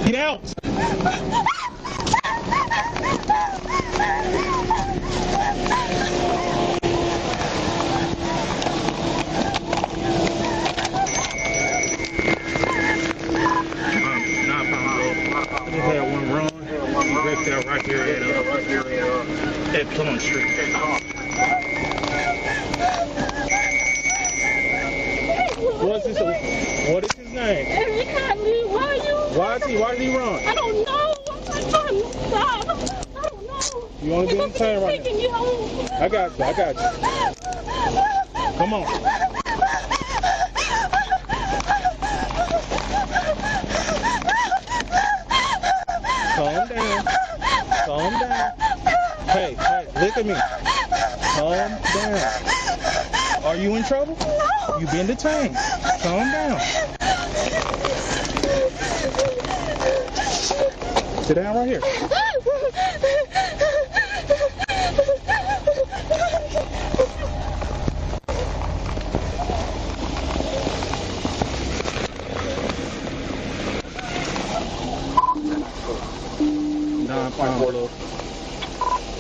Get out! Right here at FELONY Street. What is his name? Hadley, why did he run? I don't know. I'm trying to stop. I don't know. You want to be detained right now? You home. I got you. Come on. Calm down. Hey, look at me. Calm down. Are you in trouble? No. You've been detained. Calm down. Sit down right here.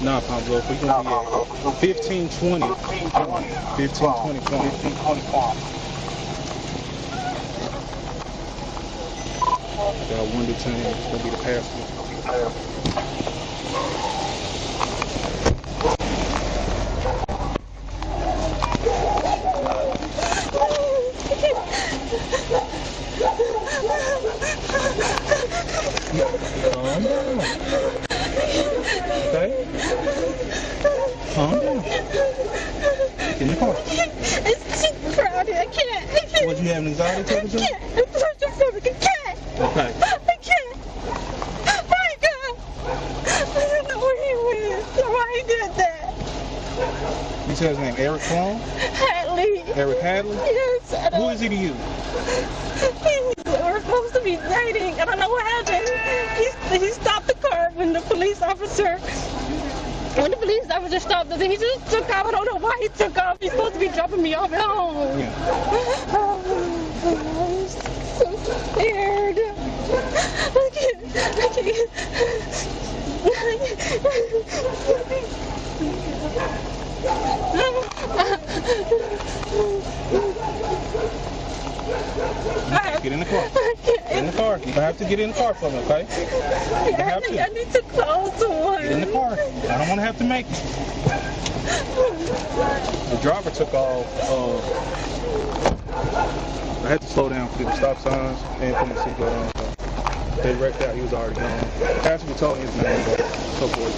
£9 blow. We're going to be at 1520. 1520. Got one detained. It's going to be the passenger. Calm down. Okay? Calm down. Get in the car. It's too crowded. I can't. What, you having anxiety attack or something? I can't. Okay. I can't. My God. I don't know where he went. Why he did that. You said his name Eric Sloan? Hadley. Eric Hadley? Yes. Who is he to you? We're supposed to be dating. I don't know what happened. He stopped the car when the police officer stopped us. He just took off. I don't know why he took off. He's supposed to be dropping me off at home. Yeah. I'm so scared. I can't. Get in the car. Get in the car. You have to get in the car for me, okay? I need to call someone. Get in the car. I don't want to have to make it. The driver took off. I had to slow down for the stop signs and put my seatbelt on. So they wrecked out. He was already gone. The passenger told me his name, but so forth.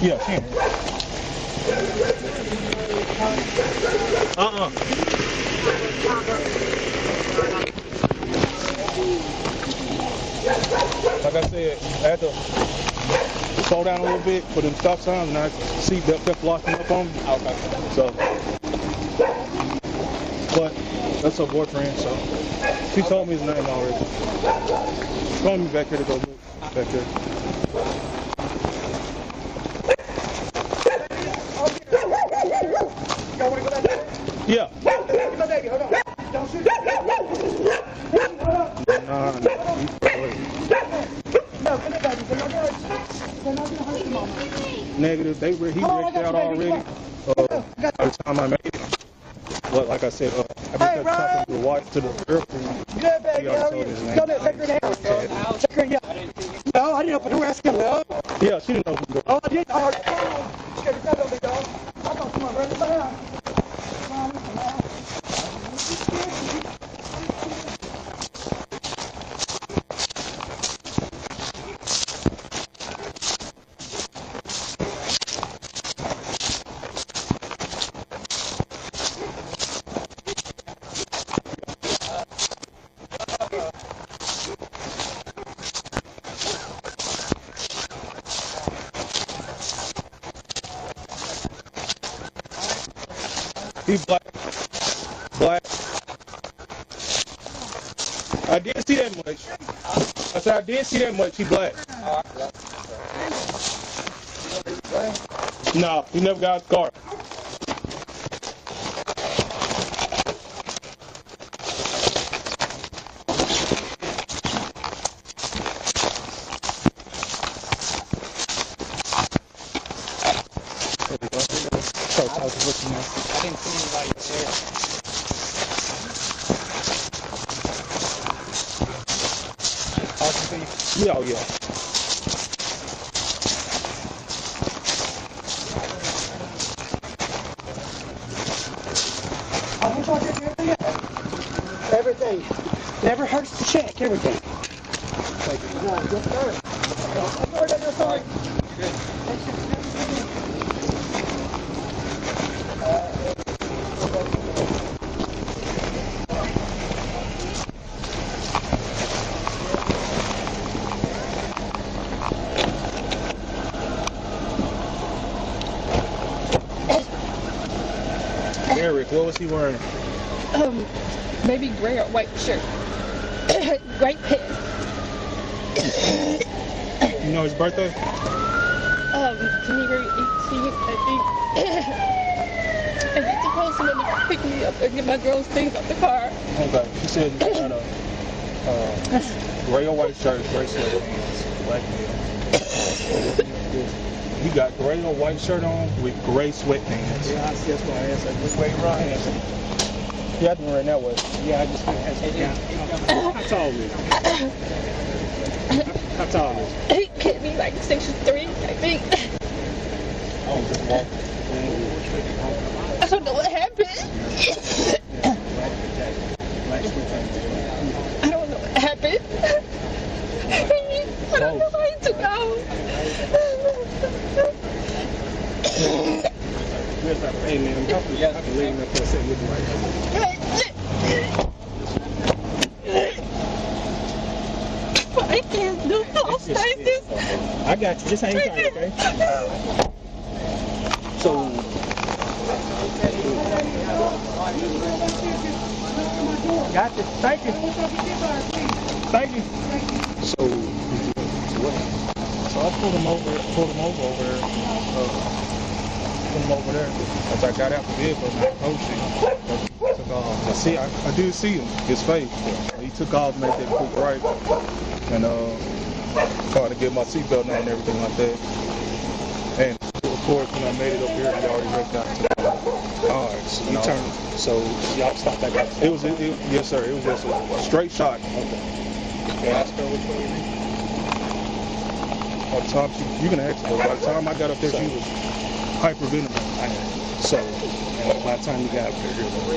Yeah, can. Like I said, I had to slow down a little bit for the stop signs, and I see that kept locking up on me. So, but that's her boyfriend, so she told me his name already. She told me back here to go look back there. Yeah. Negative. He wrecked out already. By the time I made it. But like I said, I just got talking to the wife, to the girlfriend. Good, baby. Go there, take her down. Check her, yeah. No, I didn't know who asked him, no. Yeah, she didn't know who. Oh, I did. Oh, scared the crap out of me, dog. I thought someone read it down. He black. Black. I didn't see that much. I said I didn't see that much. He black. No, he never got his car. I didn't see anybody there. Yeah, oh, yeah. Everything. Never hurts to check everything. No, good sir. Sorry. Eric, what was he wearing? Maybe gray or white shirt. White pants. You know his birthday? January 18th, I think. And he's supposed to let me pick me up and get my girl's things out the car. Okay. He said he had a gray or white shirt, gray sweatpants, black male. He got gray or white shirt on with gray sweatpants. Yeah, that's why I asked which way right? Yeah, I didn't run that way. Yeah, I just asked him. How tall is he? How tall is he? He can't be like 6'3", I think. Oh, just walk. I don't know what happened. I don't know what happened. I don't know why he took out. Hey man, I can leave him for a second with you right But I can't do those like this. I got you. Just hang tight, okay? So, got you. Thank you. Thank you. So I pulled him over there. Put him over there. As I got out the vehicle and I approached him, took off. I did see him, his face. He took off, made that quick right, and tried to get my seatbelt on and everything like that. And of course, when I made it up here, he already wrecked out. alright, so you turned. So y'all stopped that guy. Yes, sir. It was just a straight shot. Okay. Ask her which way you mean? By the time you can ask her. By the time I got up there, she was hyperventilating. I know. So, and by the time you got up there,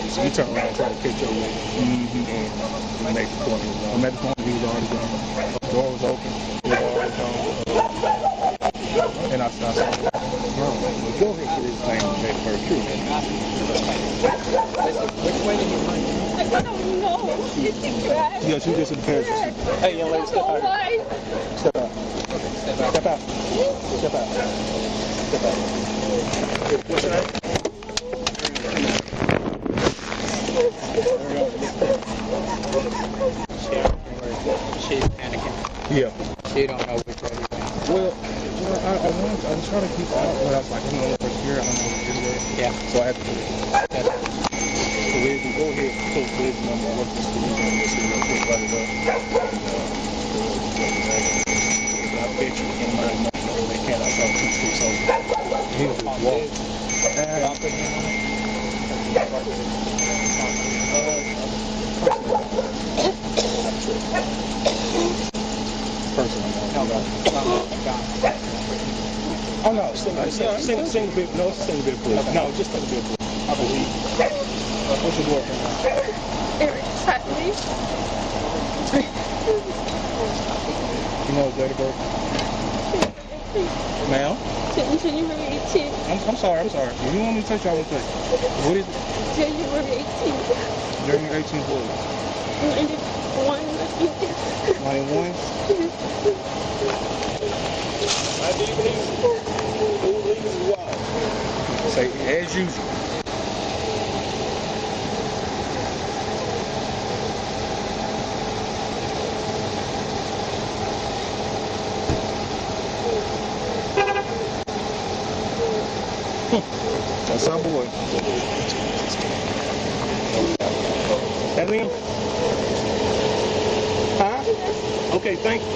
so you turned around and tried to catch your way. And you made the corner. I made the corner, he was already gone. The door was open, he was already gone. And I saw him. Go ahead and get this thing made for a true. Which way did you run? I don't know. It's the grass. Yeah, she just in the passenger seat. Hey, young lady, step out. Why? Step out. Step out. Step out. Step out. Step out. What's your name? She's panicking. Yeah. She don't know which way to go. Well, I was trying to keep out, but I was like, I'm going over here, I don't know what to do there. Yeah. So I had to do it. So we can go ahead and pull this number, what this is, and this is real quick, right up. I bet you in my number, they can't, I saw 2 streets over. He was just walking. I'll put him on it. Oh no, sing the bit. No, sing the bit, please. No, just sing the bit, please. I believe. What's your boyfriend? Eric's Hadley. You know his date of birth? Ma'am? January 18th. I'm sorry. If you want me to touch y'all, what is it? January 18th. January 18th what? 91, I think. 91? Say, as usual. That's our boy. That's him? Huh? Okay, thank you.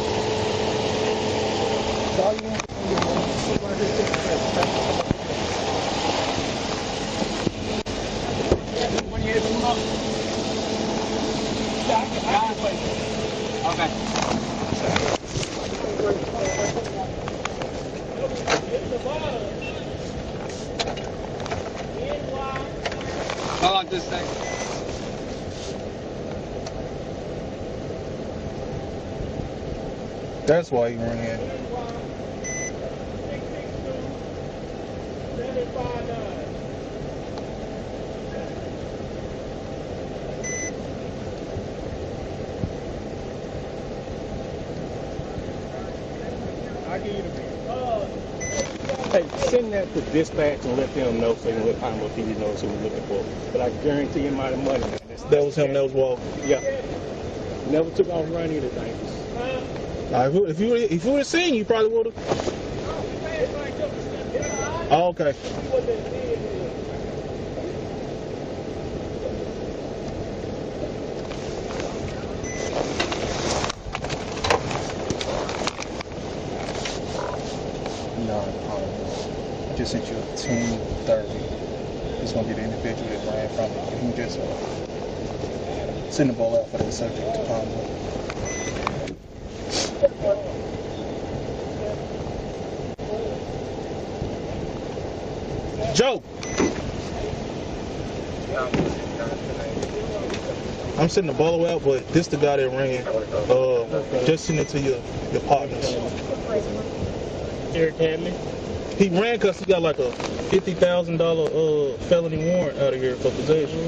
I like this thing. That's why he ran. I'll give you the bill. Hey, send that to dispatch and let them know so they can let Pine PD knows who we're looking for. But I guarantee you my money. That was him that was walking. Yeah. Never took off running anything. If you would have seen, you probably would have. Oh, okay. I just sent you a 1030. It's gonna be the individual that ran from it. You can just send the ball out for the subject to Palmer. Joe! I'm sending the ball out, but this the guy that ran. Just send it to your partners. Eric Hadley? He ran because he got like a $50,000 felony warrant out of here for possession.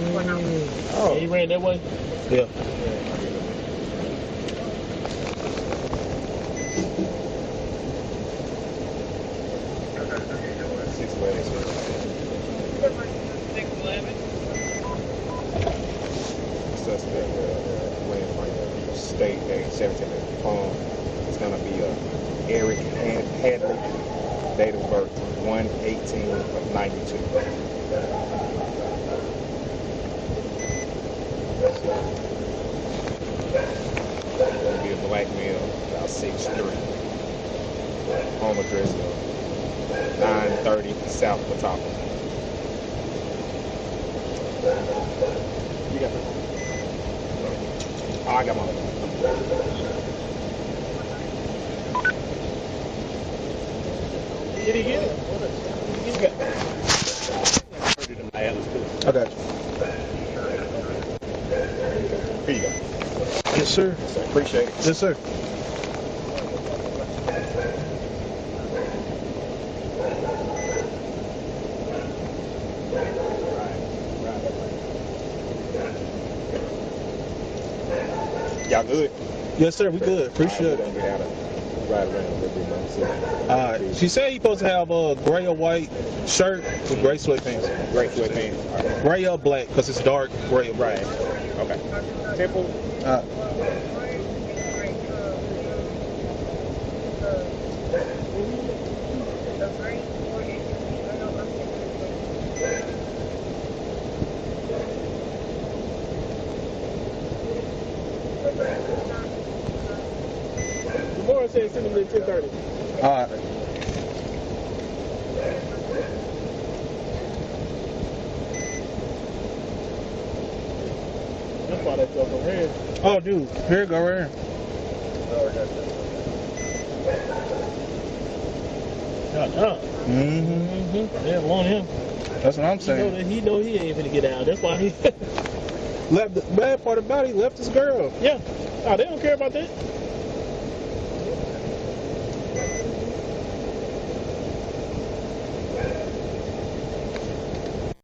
Oh, he ran that way? Yeah. Suspect ran from state at 17 phone. It's gonna be Eric Hadley, date of birth 1/18/92. Gonna be a black male, about 6'3". Home address of 930 South Patapa. You got it. Oh, I got my Did he get it? He's got it. I got you. Here you go. Yes, sir. Appreciate it. Yes, sir. Y'all good? Yes, sir. We good. Appreciate it. Get out of ride around every month. Alright. She said he supposed to have a gray or white shirt with gray sweatpants. Gray sweatpants. All right. Gray or black, because it's dark gray or black. Okay. Temple. Tomorrow says send him at 10:30. Alright. That's why that stuff over here. Oh, dude. Here you go, right here. Mm-hmm. They want him. That's what I'm saying. He know he ain't finna get out. That's why he Left the bad part about it, he left his girl. Yeah. Oh, they don't care about that.